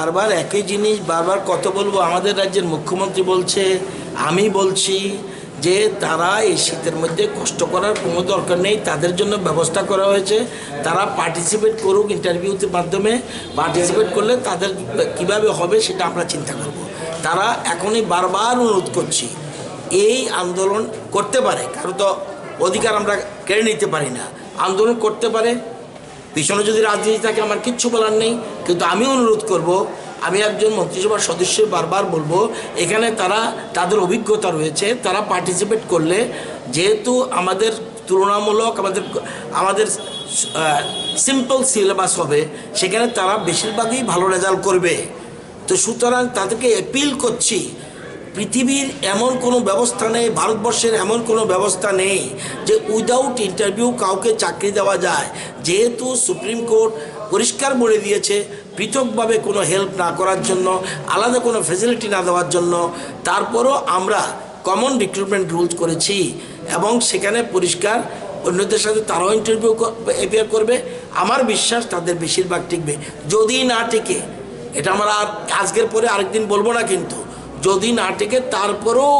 বারবার একই জিনিস বারবার কত বলবো। আমাদের রাজ্যের মুখ্যমন্ত্রী বলছে, আমি বলছি যে তারা এই শীতের মধ্যে কষ্ট করার কোনো দরকার নেই, তাদের জন্য ব্যবস্থা করা হয়েছে। তারা পার্টিসিপেট করুক, ইন্টারভিউতে মাধ্যমে পার্টিসিপেট করলে তাদের কিভাবে হবে সেটা আমরা চিন্তা করব। তারা এখনই বারবার অনুরোধ করছি, এই আন্দোলন করতে পারে, কারণ তো অধিকার আমরা কেড়ে নিতে পারি না, আন্দোলন করতে পারে, পিছনে যদি রাজনীতি থাকে আমার কিচ্ছু বলার নেই। কিন্তু আমি অনুরোধ করব, আমি একজন মন্ত্রিসভার সদস্য বারবার বলবো, এখানে তারা তাদের অভিজ্ঞতা রয়েছে, তারা পার্টিসিপেট করলে যেহেতু আমাদের তুলনামূলক আমাদের সিম্পল সিলেবাস হবে, সেখানে তারা বেশিরভাগই ভালো রেজাল্ট করবে। তো সুতরাং তাদেরকে অ্যাপিল করছি, পৃথিবীর এমন কোনো ব্যবস্থা নেই, ভারতবর্ষের এমন কোনো ব্যবস্থা নেই যে উইদাউট ইন্টারভিউ কাউকে চাকরি দেওয়া যায়। যেহেতু সুপ্রিম কোর্ট পরিষ্কার বলে দিয়েছে পৃথকভাবে কোনো হেল্প না করার জন্য, আলাদা কোনো ফেসিলিটি না দেওয়ার জন্য, তারপরও আমরা কমন রিক্রুটমেন্ট রুলস করেছি এবং সেখানে পরিষ্কার অন্যদের সাথে তারাও ইন্টারভিউ অ্যাপিয়ার করবে। আমার বিশ্বাস তাদের বেশিরভাগ টিকবে। যদি না টিকে, এটা আমরা আজকের পরে আরেকদিন বলবো না, কিন্তু যদি না টিকে তারপরেও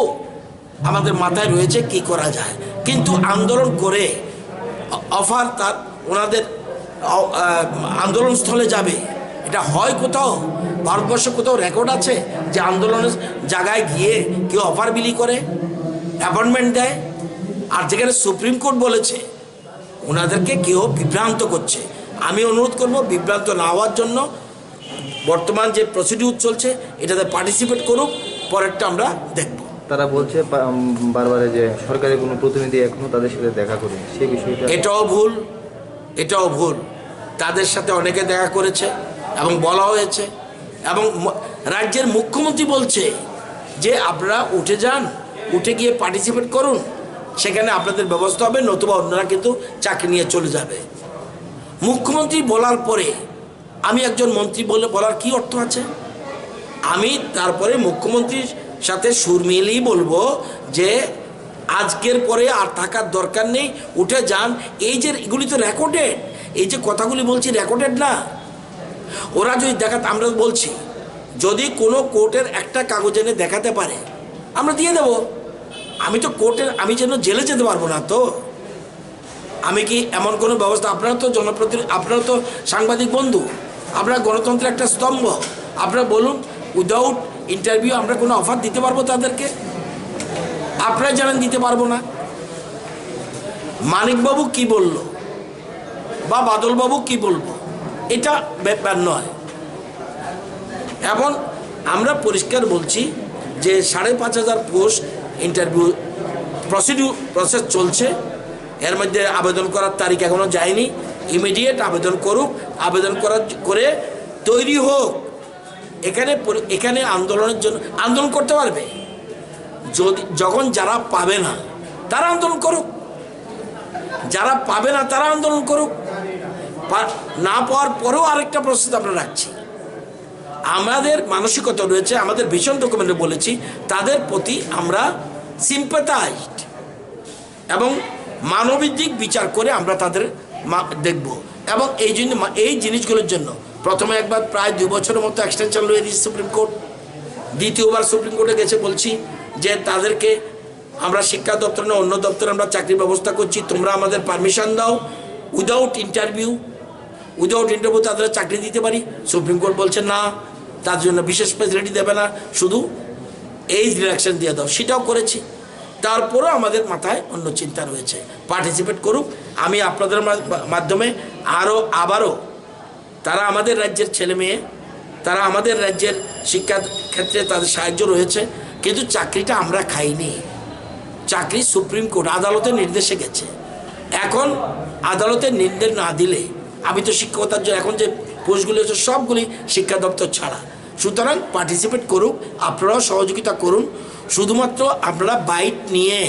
আমাদের মাথায় রয়েছে কি করা যায়। কিন্তু আন্দোলন করে অফার তার ওনাদের আন্দোলনস্থলে যাবে, এটা হয় কোথাও? ভারতবর্ষে কোথাও রেকর্ড আছে যে আন্দোলনের জায়গায় গিয়ে কেউ অফার বিলি করে, অ্যাপয়েন্টমেন্ট দেয়? আর যেখানে সুপ্রিম কোর্ট বলেছে ওনাদেরকে কেউ বিভ্রান্ত করছে। আমি অনুরোধ করব বিভ্রান্ত না হওয়ার জন্য, বর্তমান যে প্রসিডিউর চলছে এটাতে পার্টিসিপেট করুক, পরেরটা আমরা দেখব। তারা বলছে বারবার যে সরকারের কোনো প্রতিনিধি এখনো তাদের সাথে দেখা করেনি, সেই বিষয়টা এটাও ভুল, এটাও ভুল। তাদের সাথে অনেকে দেখা করেছে এবং বলা হয়েছে, এবং রাজ্যের মুখ্যমন্ত্রী বলছে যে আপনারা উঠে যান, উঠে গিয়ে পার্টিসিপেট করুন, সেখানে আপনাদের ব্যবস্থা হবে, নতুবা অন্যরা কিন্তু চাকরি নিয়ে চলে যাবে। মুখ্যমন্ত্রী বলার পরে আমি একজন মন্ত্রী বলার কি অর্থ আছে? আমি তারপরে মুখ্যমন্ত্রীর সাথে সুর মিলিয়ে বলবো যে আজকের পরে আর থাকার দরকার নেই, উঠে যান। এই যে এগুলি তো রেকর্ডেড, এই যে কথাগুলি বলছি রেকর্ডেড না। ওরা যদি দেখাতে, আমরা বলছি যদি কোনো কোর্টের একটা কাগজ এনে দেখাতে পারে আমরা দিয়ে দেব। আমি তো কোর্টের, আমি যেন জেলে যেতে পারবো না তো। আমি কি এমন কোনো ব্যবস্থা, আপনারা তো জনপ্রতিনিধি, আপনারা তো সাংবাদিক বন্ধু, আপনারা গণতন্ত্রের একটা স্তম্ভ, আপনারা বলুন উইদাউট ইন্টারভিউ আমরা কোনো অফার দিতে পারবো তাদেরকে? আপনারা জানেন দিতে পারবো না। মানিকবাবু কি বলল বা বাদলবাবু কি বলবো, এটা ব্যাপার নয়। এখন আমরা পরিষ্কার বলছি যে 5,500 পোস্ট ইন্টারভিউ প্রসেস চলছে, এর মধ্যে আবেদন করার তারিখ এখনও যায়নি। ইমিডিয়েট আবেদন করুক, আবেদন করে তৈরি হোক। এখানে আন্দোলনের জন্য আন্দোলন করতে পারবে। যখন যারা পাবে না তারা আন্দোলন করুক, যারা পাবে না তারা আন্দোলন করুক। না পাওয়ার পরেও আরেকটা প্রস্তুত আমরা রাখছি। আমাদের মানসিকতা রয়েছে, আমাদের ভীষণ ডকুমেন্টে বলেছি তাদের প্রতি আমরা সিম্পাথাইজড এবং মানবিক দিক বিচার করে আমরা তাদের দেখব। এবং এই জিনিসগুলোর জন্য প্রথমে একবার প্রায় 2 বছরের মতো এক্সটেনশন লয়ে দিয়েছে সুপ্রিম কোর্ট, দ্বিতীয়বার সুপ্রিম কোর্টে গেছে বলছি যে তাদেরকে আমরা শিক্ষা দপ্তর না অন্য দপ্তরে আমরা চাকরির ব্যবস্থা করছি, তোমরা আমাদের পারমিশন দাও, উইদাউট ইন্টারভিউ তাদের চাকরি দিতে পারি। সুপ্রিম কোর্ট বলছে না, তার জন্য বিশেষ ফেসিলিটি দেবে না, শুধু এজ রিল্যাক্সেশন দিয়ে দাও। সেটাও করেছি। তারপরেও আমাদের মাথায় অন্য চিন্তা রয়েছে, পার্টিসিপেট করুক। আমি আপনাদের মাধ্যমে আবারও তারা আমাদের রাজ্যের ছেলে মেয়ে, তারা আমাদের রাজ্যের শিক্ষা ক্ষেত্রে তাদের সাহায্য রয়েছে, কিন্তু চাকরিটা আমরা খাইনি। চাকরি সুপ্রিম কোর্ট আদালতের নির্দেশে গেছে। এখন আদালতের নির্দেশ না দিলে, আমি তো শিক্ষকতার জন্য এখন যে পোস্টগুলি হচ্ছে সবগুলি শিক্ষা দপ্তর ছাড়া। সুতরাং পার্টিসিপেট করুক, আপনারাও সহযোগিতা করুন। শুধুমাত্র আপনারা বাইট নিয়ে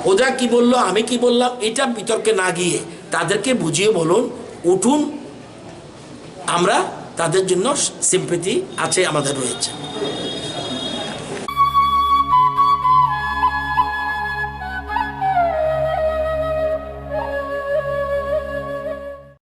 ওরা কি বললো আমি কি বললাম এটা বিতর্কে না গিয়ে তাদেরকে বুঝিয়ে বলুন উঠুন, আমরা তাদের জন্য সিম্পেথি আছে, আমাদের রয়েছে।